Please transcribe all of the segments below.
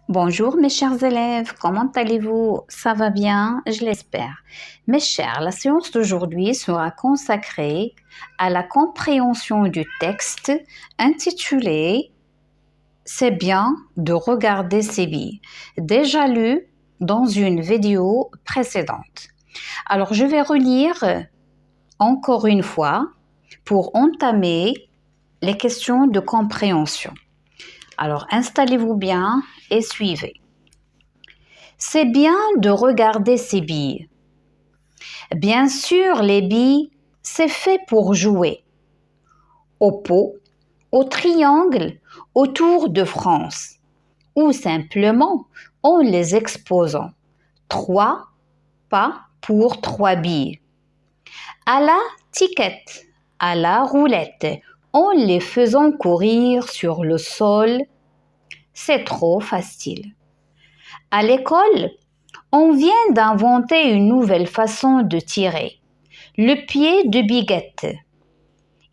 Bonjour mes chers élèves, comment allez-vous? Ça va bien, je l'espère. Mes chers, la séance d'aujourd'hui sera consacrée à la compréhension du texte intitulé C'est bien de regarder ces billes, déjà lu dans une vidéo précédente. Alors je vais relire encore une fois pour entamer les questions de compréhension. Alors installez-vous bien et suivez. C'est bien de regarder ces billes. Bien sûr, les billes, c'est fait pour jouer. Au pot, au triangle, autour de France. Ou simplement en les exposant. 3 pas pour 3 billes. À la tiquette, à la roulette, en les faisant courir sur le sol, c'est trop facile. À l'école, on vient d'inventer une nouvelle façon de tirer, le pied de biguette.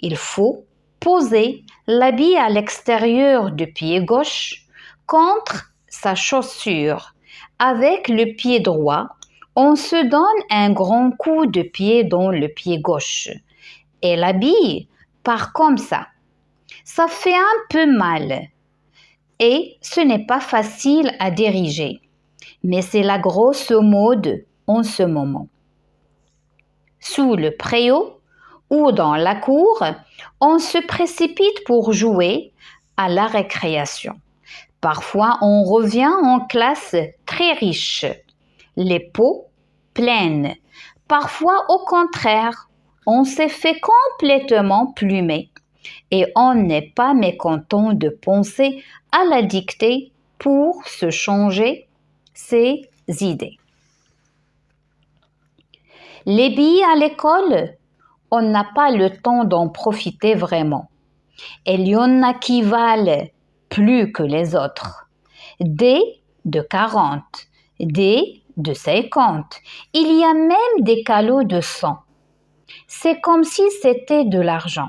Il faut poser la bille à l'extérieur du pied gauche contre sa chaussure. Avec le pied droit, on se donne un grand coup de pied dans le pied gauche. Et la bille part comme ça. Ça fait un peu mal. Et ce n'est pas facile à diriger. Mais c'est la grosse mode en ce moment. Sous le préau ou dans la cour, on se précipite pour jouer à la récréation. Parfois, on revient en classe très riche, les peaux pleines. Parfois, au contraire, on s'est fait complètement plumer et on n'est pas mécontent de penser à la dictée pour se changer ses idées. Les billes à l'école, on n'a pas le temps d'en profiter vraiment. Il y en a qui valent plus que les autres. Des de 40, des de 50. Il y a même des calots de 100. C'est comme si c'était de l'argent.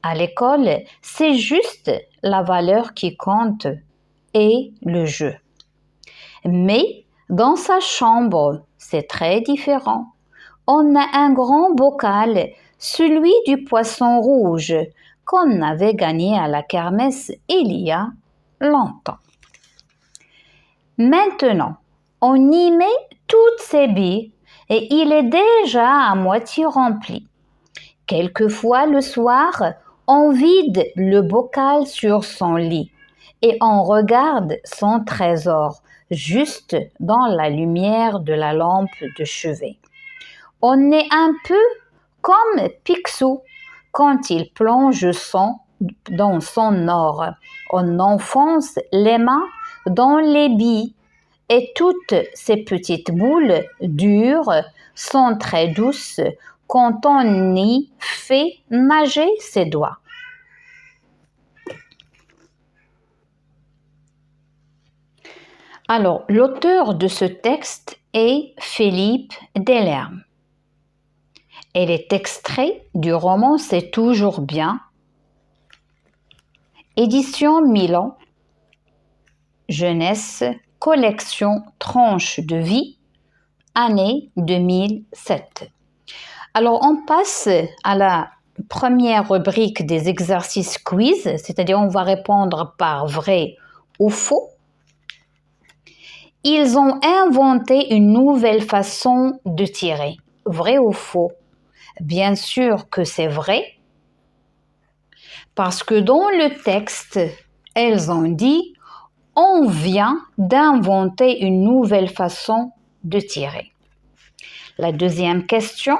À l'école, c'est juste la valeur qui compte et le jeu. Mais dans sa chambre, c'est très différent. On a un grand bocal, celui du poisson rouge, qu'on avait gagné à la kermesse il y a longtemps. Maintenant, on y met toutes ces billes et il est déjà à moitié rempli. Quelquefois le soir, on vide le bocal sur son lit et on regarde son trésor juste dans la lumière de la lampe de chevet. On est un peu comme Picsou quand il plonge dans son or. On enfonce les mains dans les billes et toutes ces petites boules dures sont très douces quand on y fait nager ses doigts. Alors, l'auteur de ce texte est Philippe Delerme. Elle est extrait du roman C'est toujours bien, édition Milan, jeunesse, collection Tranche de vie, année 2007. Alors, on passe à la première rubrique des exercices quiz, c'est-à-dire on va répondre par vrai ou faux. Ils ont inventé une nouvelle façon de tirer, vrai ou faux? Bien sûr que c'est vrai, parce que dans le texte, elles ont dit « On vient d'inventer une nouvelle façon de tirer ». La deuxième question.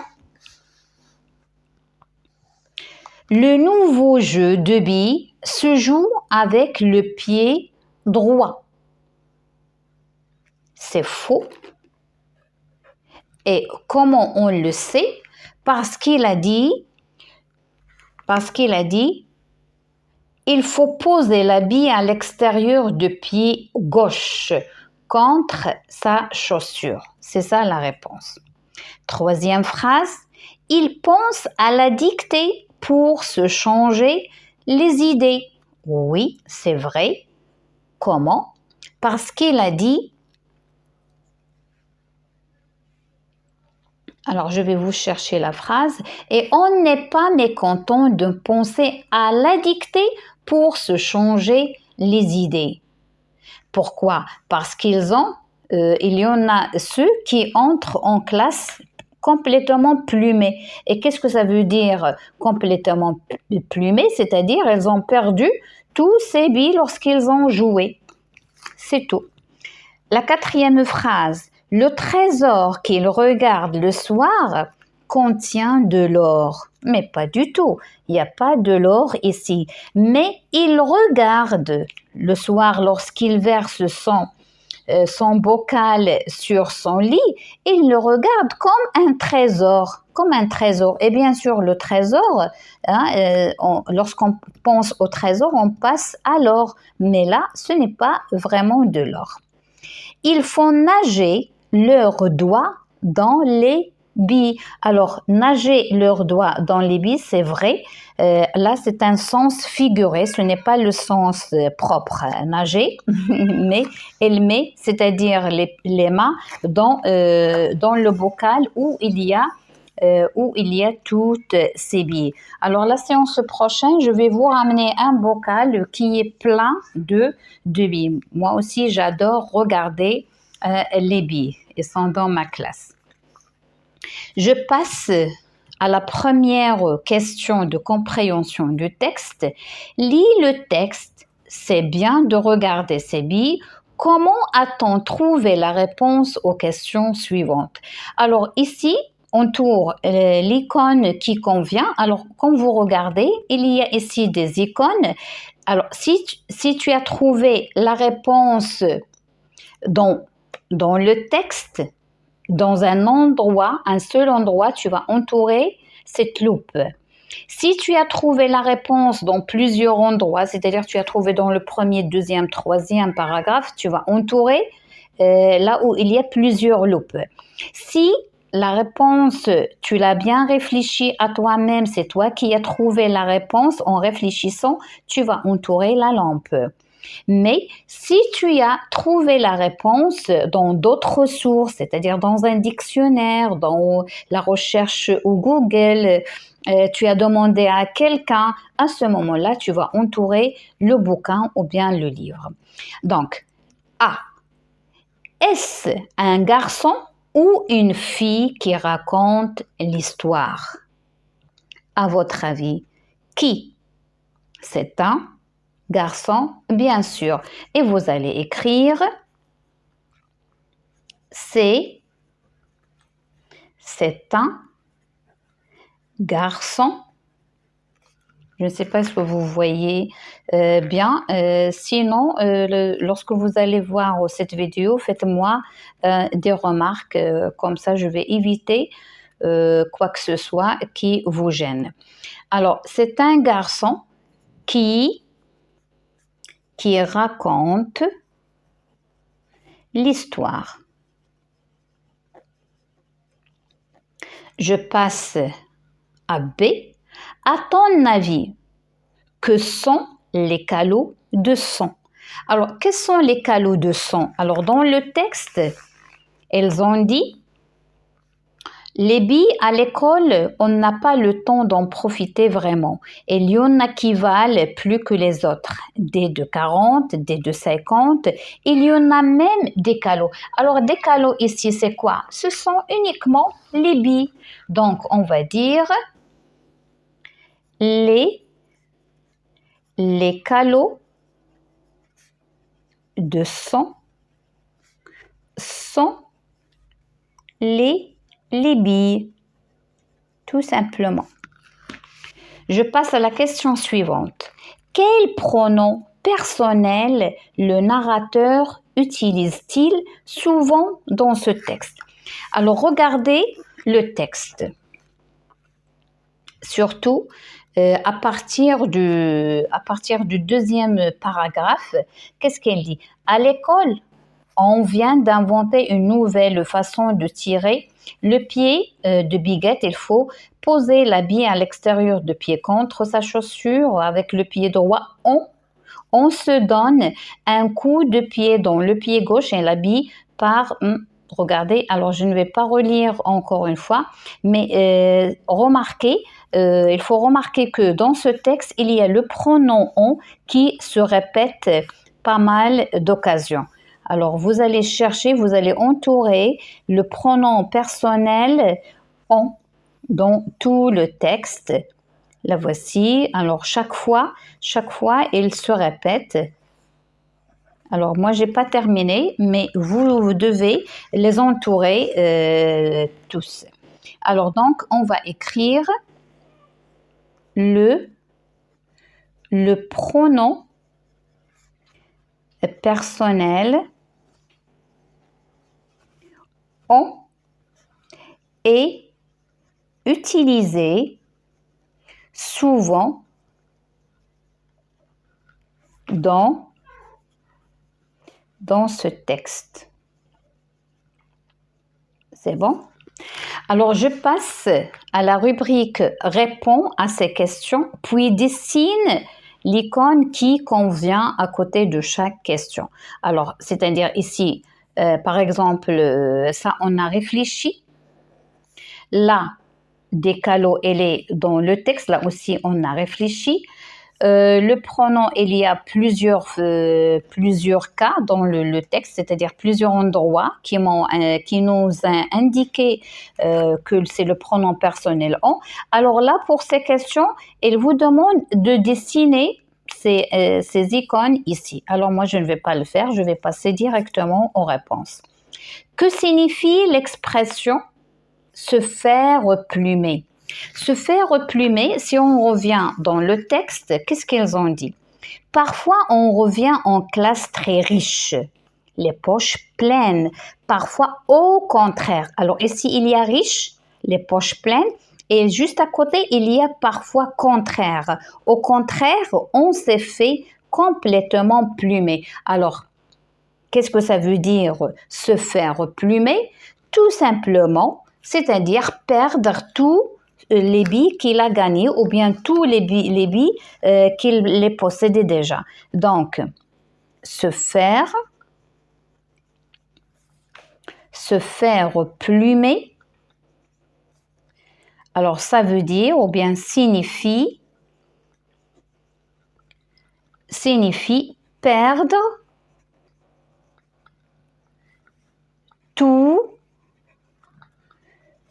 Le nouveau jeu de billes se joue avec le pied droit. C'est faux. Et comment on le sait? Parce qu'il a dit, il faut poser la bille à l'extérieur du pied gauche contre sa chaussure. C'est ça la réponse. Troisième phrase, il pense à la dictée pour se changer les idées. Oui, c'est vrai. Comment? parce qu'il a dit, alors je vais vous chercher la phrase, et on n'est pas mécontent de penser à la dictée pour se changer les idées. Pourquoi? Parce il y en a ceux qui entrent en classe complètement plumés. Et qu'est-ce que ça veut dire complètement plumés? C'est-à-dire ils ont perdu tous ces billes lorsqu'ils ont joué. C'est tout. La quatrième phrase, le trésor qu'il regarde le soir contient de l'or. Mais pas du tout, il n'y a pas de l'or ici. Mais il regarde le soir lorsqu'il verse son bocal sur son lit, il le regarde comme un trésor. Comme un trésor. Et bien sûr, le trésor, lorsqu'on pense au trésor, on passe à l'or. Mais là, ce n'est pas vraiment de l'or. Ils font nager leurs doigts dans les billes. Alors, nager leurs doigts dans les billes, c'est vrai. Là, c'est un sens figuré. Ce n'est pas le sens propre, nager, mais elle met, c'est-à-dire les mains dans le bocal où il y a toutes ces billes. Alors, la séance prochaine, je vais vous ramener un bocal qui est plein de billes. Moi aussi, j'adore regarder les billes. Ils sont dans ma classe. Je passe à la première question de compréhension du texte. Lis le texte, c'est bien de regarder ces billes. Comment a-t-on trouvé la réponse aux questions suivantes? Alors ici, on tourne l'icône qui convient. Alors, comme vous regardez, il y a ici des icônes. Alors, si tu as trouvé la réponse dans le texte, dans un seul endroit, tu vas entourer cette loupe. Si tu as trouvé la réponse dans plusieurs endroits, c'est-à-dire tu as trouvé dans le premier, deuxième, troisième paragraphe, tu vas entourer là où il y a plusieurs loupes. Si la réponse, tu l'as bien réfléchi à toi-même, c'est toi qui as trouvé la réponse en réfléchissant, tu vas entourer la lampe. Mais si tu as trouvé la réponse dans d'autres sources, c'est-à-dire dans un dictionnaire, dans la recherche au Google, tu as demandé à quelqu'un, à ce moment-là, tu vas entourer le bouquin ou bien le livre. Donc, A. Est-ce un garçon ou une fille qui raconte l'histoire? À votre avis, qui? C'est un garçon, bien sûr. Et vous allez écrire c'est un garçon. Je ne sais pas si vous voyez bien. Sinon, lorsque vous allez voir cette vidéo, faites-moi des remarques. Comme ça, je vais éviter quoi que ce soit qui vous gêne. Alors, c'est un garçon qui raconte l'histoire. Je passe à B. À ton avis, que sont les calots de son? Alors, quels sont les calots de son? Alors, dans le texte, elles ont dit les billes à l'école, on n'a pas le temps d'en profiter vraiment. Et il y en a qui valent plus que les autres. Des de 40, des de 50. Il y en a même des calots. Alors, des calots ici, c'est quoi? Ce sont uniquement les billes. Donc, on va dire les calots de son sont les billes, tout simplement. Je passe à la question suivante. Quel pronom personnel le narrateur utilise-t-il souvent dans ce texte? Alors, regardez le texte. Surtout, à partir du deuxième paragraphe, qu'est-ce qu'elle dit? À l'école, on vient d'inventer une nouvelle façon de tirer le pied de Biguette. Il faut poser la bille à l'extérieur du pied contre sa chaussure avec le pied droit On se donne un coup de pied dans le pied gauche et l'habille par... regardez, alors je ne vais pas relire encore une fois, mais remarquez, il faut remarquer que dans ce texte, il y a le pronom on qui se répète pas mal d'occasions. Alors vous allez chercher, vous allez entourer le pronom personnel on dans tout le texte. La voici. Alors chaque fois, il se répète. Alors moi, j'ai pas terminé, mais vous devez les entourer tous. Alors donc, on va écrire le pronom personnel on est utilisé souvent dans ce texte. C'est bon? Alors, je passe à la rubrique « Réponds à ces questions », puis dessine l'icône qui convient à côté de chaque question. Alors, c'est-à-dire ici, par exemple, ça, on a réfléchi. Là, décalo, elle est dans le texte. Là aussi, on a réfléchi. Le pronom, il y a plusieurs cas dans le texte, c'est-à-dire plusieurs endroits qui nous ont indiqué que c'est le pronom personnel on. Alors là, pour ces questions, il vous demande de dessiner ces icônes ici. Alors moi, je ne vais pas le faire, je vais passer directement aux réponses. Que signifie l'expression « se faire plumer » ? Se faire plumer, si on revient dans le texte, qu'est-ce qu'ils ont dit? Parfois, on revient en classe très riche, les poches pleines. Parfois, au contraire. Alors ici, il y a riche, les poches pleines, et juste à côté, il y a parfois contraire. Au contraire, on s'est fait complètement plumer. Alors, qu'est-ce que ça veut dire se faire plumer? Tout simplement, c'est-à-dire perdre tout les billes qu'il a gagnés ou bien tous les billes qu'il les possédait déjà. Donc, se faire plumer. Alors, ça veut dire ou bien signifie perdre tout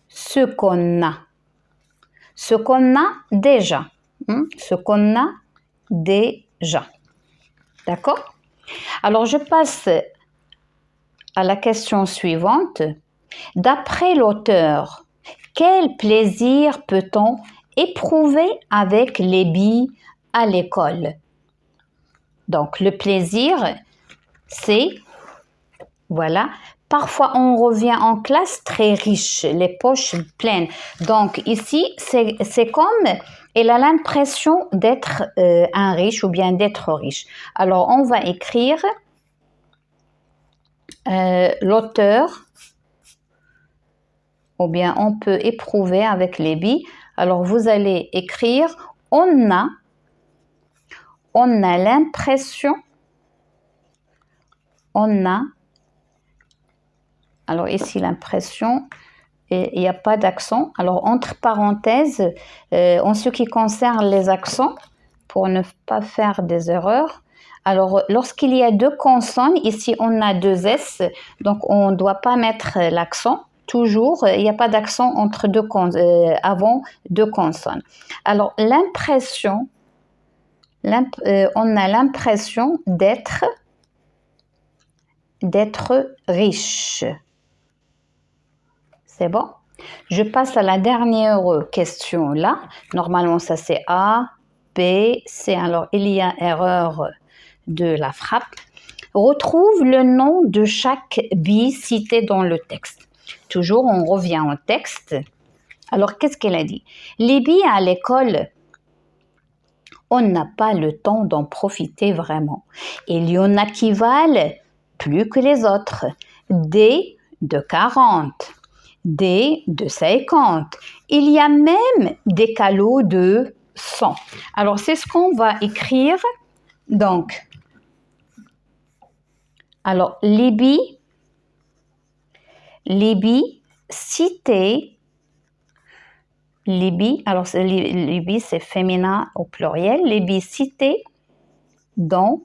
ce qu'on a. Ce qu'on a déjà. Ce qu'on a déjà. D'accord? Alors, je passe à la question suivante. D'après l'auteur, quel plaisir peut-on éprouver avec les billes à l'école? Donc, le plaisir, c'est, voilà, parfois, on revient en classe très riche, les poches pleines. Donc, ici, c'est comme, elle a l'impression d'être un riche ou bien d'être riche. Alors, on va écrire l'auteur, ou bien on peut éprouver avec les billes. Alors, vous allez écrire, on a l'impression, alors ici l'impression, il n'y a pas d'accent. Alors entre parenthèses, en ce qui concerne les accents, pour ne pas faire des erreurs, alors lorsqu'il y a deux consonnes, ici on a deux S, donc on ne doit pas mettre l'accent. Toujours, il n'y a pas d'accent entre avant deux consonnes. Alors l'impression, on a l'impression d'être riche. C'est bon? Je passe à la dernière question là. Normalement, ça c'est A, B, C. Alors, il y a erreur de la frappe. Retrouve le nom de chaque bille citée dans le texte. Toujours, on revient au texte. Alors, qu'est-ce qu'elle a dit? Les billes à l'école, on n'a pas le temps d'en profiter vraiment. Il y en a qui valent plus que les autres. Des de 40. Des de 50. Il y a même des calots de 100. Alors, c'est ce qu'on va écrire. Donc, Alors, Libye, cité, Libye, alors Libye c'est féminin au pluriel, Libye cité dans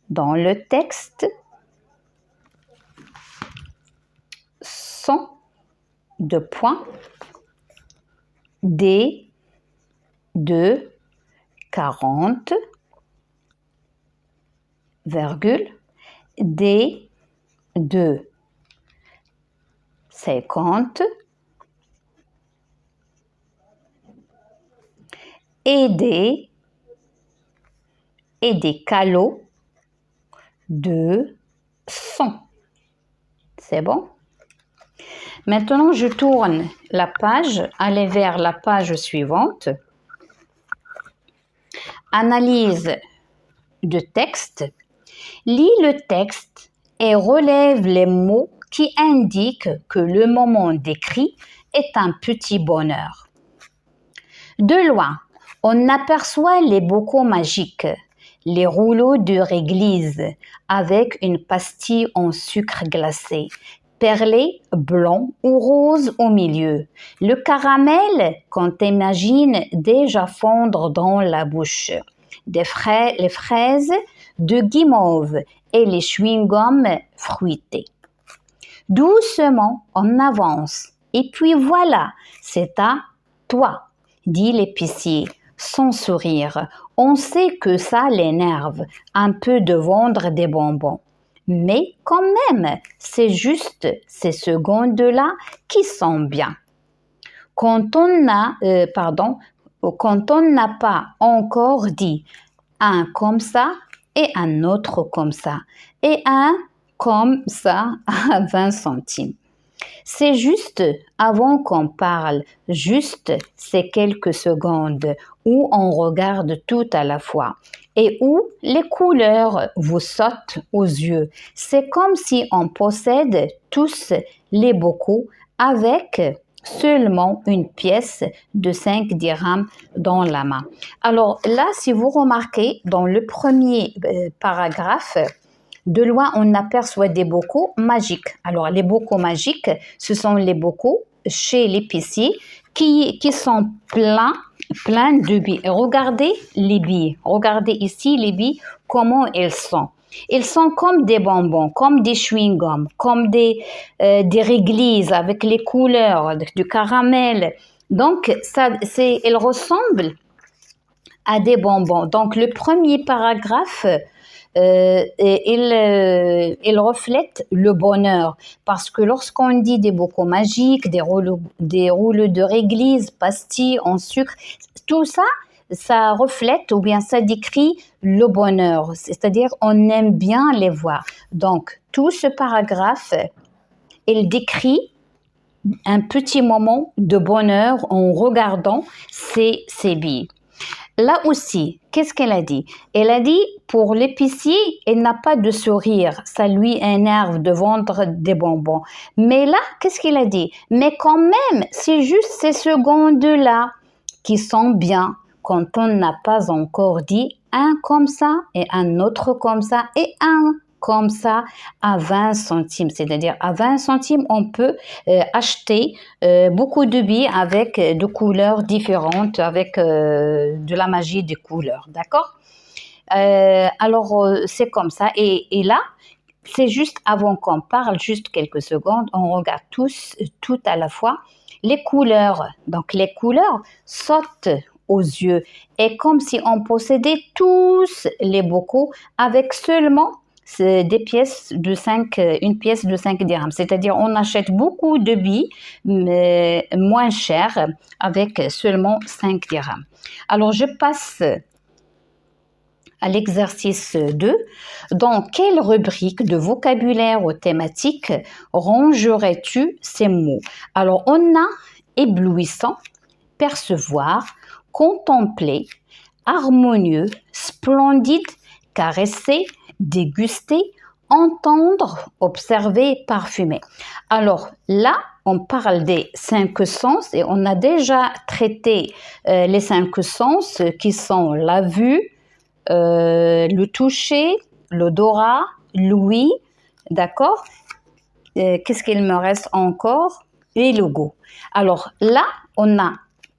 le texte sont de points des de 40 virgule des de 50 et des calots de 100. C'est bon? Maintenant, je tourne la page, allez vers la page suivante. Analyse de texte. Lis le texte et relève les mots qui indiquent que le moment décrit est un petit bonheur. De loin, on aperçoit les bocaux magiques, les rouleaux de réglisse avec une pastille en sucre glacé, perlé, blanc ou rose au milieu. Le caramel qu'on imagine déjà fondre dans la bouche. Les fraises de guimauve et les chewing-gums fruités. Doucement, on avance. Et puis voilà, c'est à toi, dit l'épicier, sans sourire. On sait que ça l'énerve, un peu de vendre des bonbons. Mais quand même, c'est juste ces secondes-là qui sont bien. Quand on n'a pas encore dit un comme ça et un autre comme ça et un comme ça à 20 centimes. C'est juste avant qu'on parle, juste ces quelques secondes où on regarde tout à la fois et où les couleurs vous sautent aux yeux. C'est comme si on possède tous les bocaux avec seulement une pièce de 5 dirhams dans la main. Alors là, si vous remarquez, dans le premier paragraphe, de loin, on aperçoit des bocaux magiques. Alors, les bocaux magiques, ce sont les bocaux chez l'épicier qui sont pleins de billes. Regardez les billes. Regardez ici les billes, comment elles sont. Ils sont comme des bonbons, comme des chewing-gums, comme des réglisses avec les couleurs, du caramel. Donc, elles ressemblent à des bonbons. Donc, le premier paragraphe, il reflète le bonheur parce que lorsqu'on dit des bocaux magiques, des rouleaux de réglisse, pastilles en sucre, tout ça, ça reflète ou bien ça décrit le bonheur, c'est-à-dire on aime bien les voir. Donc tout ce paragraphe, il décrit un petit moment de bonheur en regardant ces billes. Là aussi, qu'est-ce qu'elle a dit? Elle a dit, pour l'épicier, il n'a pas de sourire. Ça lui énerve de vendre des bonbons. Mais là, qu'est-ce qu'il a dit? Mais quand même, c'est juste ces secondes-là qui sont bien quand on n'a pas encore dit un comme ça et un autre comme ça et un comme ça à 20 centimes. C'est-à-dire à 20 centimes, on peut acheter beaucoup de billes avec de couleurs différentes, avec de la magie des couleurs. D'accord? Alors, c'est comme ça. Et là, c'est juste avant qu'on parle, juste quelques secondes, on regarde tout à la fois les couleurs. Donc, les couleurs sautent aux yeux. Et comme si on possédait tous les bocaux avec seulement une pièce de 5 dirhams. C'est-à-dire, on achète beaucoup de billes, mais moins chères, avec seulement 5 dirhams. Alors, je passe à l'exercice 2. Dans quelle rubrique de vocabulaire ou thématique rangerais-tu ces mots? Alors, on a éblouissant, percevoir, contempler, harmonieux, splendide, caresser, déguster, entendre, observer, parfumer. Alors là, on parle des 5 sens et on a déjà traité les 5 sens qui sont la vue, le toucher, l'odorat, Louis, d'accord? Qu'est-ce qu'il me reste encore? Les logos. Alors là, on a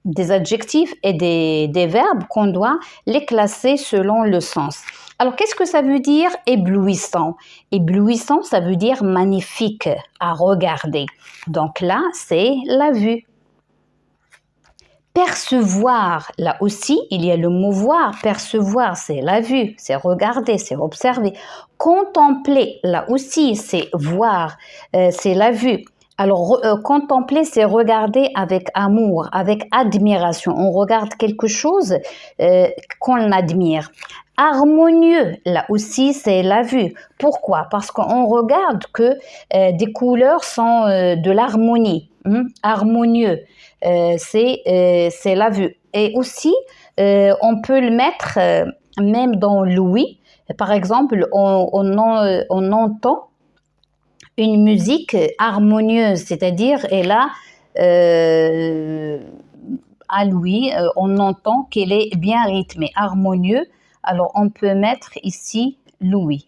des adjectifs et des verbes qu'on doit les classer selon le sens. Alors, qu'est-ce que ça veut dire éblouissant? Éblouissant, ça veut dire magnifique, à regarder. Donc là, c'est la vue. Percevoir, là aussi, il y a le mot voir. Percevoir, c'est la vue, c'est regarder, c'est observer. Contempler, là aussi, c'est voir, c'est la vue. Alors, contempler, c'est regarder avec amour, avec admiration. On regarde quelque chose qu'on admire. Harmonieux, là aussi, c'est la vue. Pourquoi? Parce qu'on regarde que des couleurs sont de l'harmonie. Harmonieux, c'est la vue. Et aussi, on peut le mettre même dans l'ouïe. Par exemple, on entend une musique harmonieuse, c'est-à-dire elle a à l'ouïe, on entend qu'elle est bien rythmée, harmonieux. Alors on peut mettre ici l'ouïe.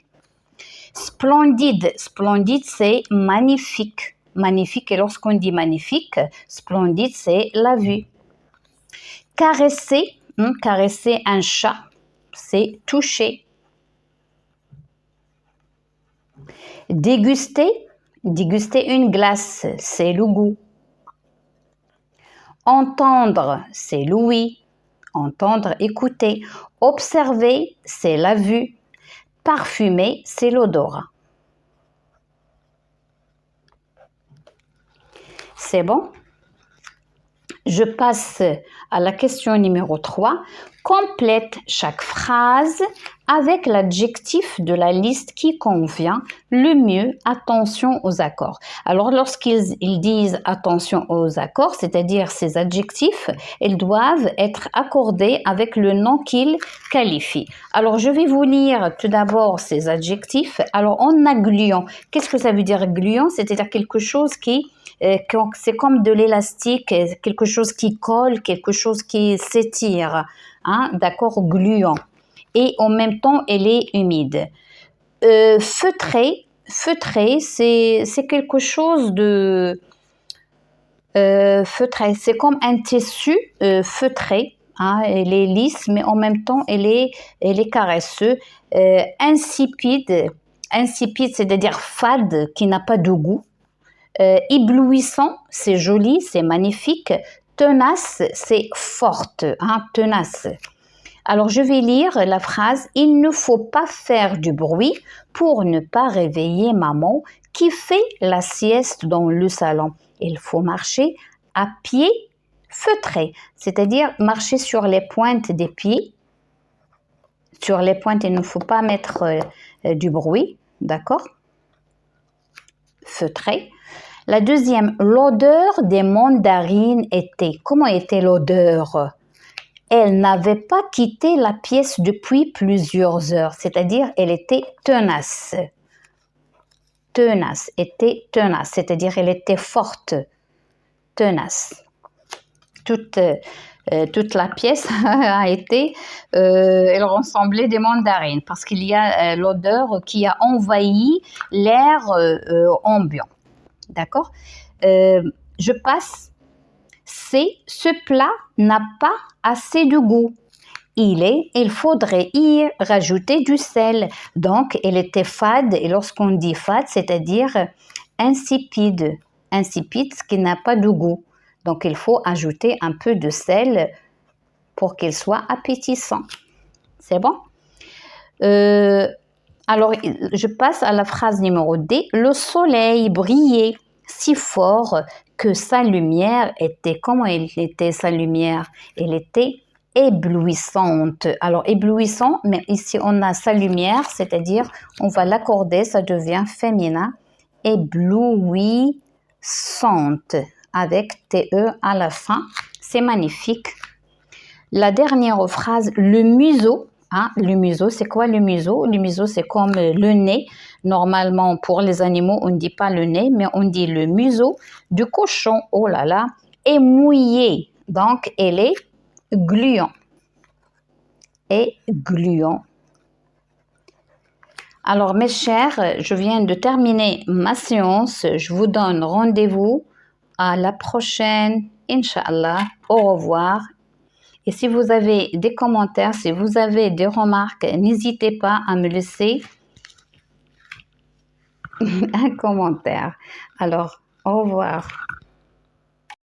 Splendide, splendide c'est magnifique, magnifique. Et lorsqu'on dit magnifique, splendide c'est la vue. Caresser, caresser un chat, c'est toucher. Déguster, déguster une glace, c'est le goût. Entendre, c'est l'ouïe. Entendre, écouter. Observer, c'est la vue. Parfumer, c'est l'odorat. C'est bon? Je passe à la question numéro 3. Complète chaque phrase avec l'adjectif de la liste qui convient le mieux. Attention aux accords. Alors, lorsqu'ils disent attention aux accords, c'est-à-dire ces adjectifs, ils doivent être accordés avec le nom qu'ils qualifient. Alors, je vais vous lire tout d'abord ces adjectifs. Alors, on a gluant. Qu'est-ce que ça veut dire gluant? C'est-à-dire quelque chose qui c'est comme de l'élastique, quelque chose qui colle, quelque chose qui s'étire, hein, d'accord, gluant. Et en même temps, elle est humide. Feutré, feutré, c'est quelque chose de feutré. C'est comme un tissu feutré. Hein, elle est lisse, mais en même temps, elle est caresseuse. Insipide, insipide, c'est-à-dire fade, qui n'a pas de goût. Éblouissant, c'est joli, c'est magnifique. Tenace, c'est forte, hein, tenace. Alors, je vais lire la phrase « Il ne faut pas faire du bruit pour ne pas réveiller maman qui fait la sieste dans le salon. Il faut marcher à pied feutré, c'est-à-dire marcher sur les pointes des pieds. Sur les pointes, il ne faut pas mettre du bruit, d'accord? Feutré. La deuxième, l'odeur des mandarines était. Comment était l'odeur? Elle n'avait pas quitté la pièce depuis plusieurs heures, c'est-à-dire elle était tenace. Tenace, était tenace, c'est-à-dire elle était forte, tenace. Toute la pièce a été, elle ressemblait des mandarines parce qu'il y a l'odeur qui a envahi l'air ambiant. D'accord? Je passe. Ce plat n'a pas assez de goût. Il faudrait y rajouter du sel. Donc, elle était fade. Et lorsqu'on dit fade, c'est-à-dire insipide. Insipide, ce qui n'a pas de goût. Donc, il faut ajouter un peu de sel pour qu'il soit appétissant. C'est bon? Alors, je passe à la phrase numéro D. Le soleil brillait si fort que sa lumière était... Comment elle était, sa lumière? Elle était éblouissante. Alors, éblouissant, mais ici, on a sa lumière, c'est-à-dire, on va l'accorder, ça devient féminin. Éblouissante, avec TE à la fin. C'est magnifique. La dernière phrase, le museau. Hein, le museau, c'est quoi le museau? Le museau, c'est comme le nez. Normalement, pour les animaux, on ne dit pas le nez, mais on dit le museau du cochon. Oh là là, est mouillé. Donc, elle est gluant. Et gluant. Alors, mes chers, je viens de terminer ma séance. Je vous donne rendez-vous à la prochaine, Inch'Allah. Au revoir. Et si vous avez des commentaires, si vous avez des remarques, n'hésitez pas à me laisser un commentaire. Alors, au revoir.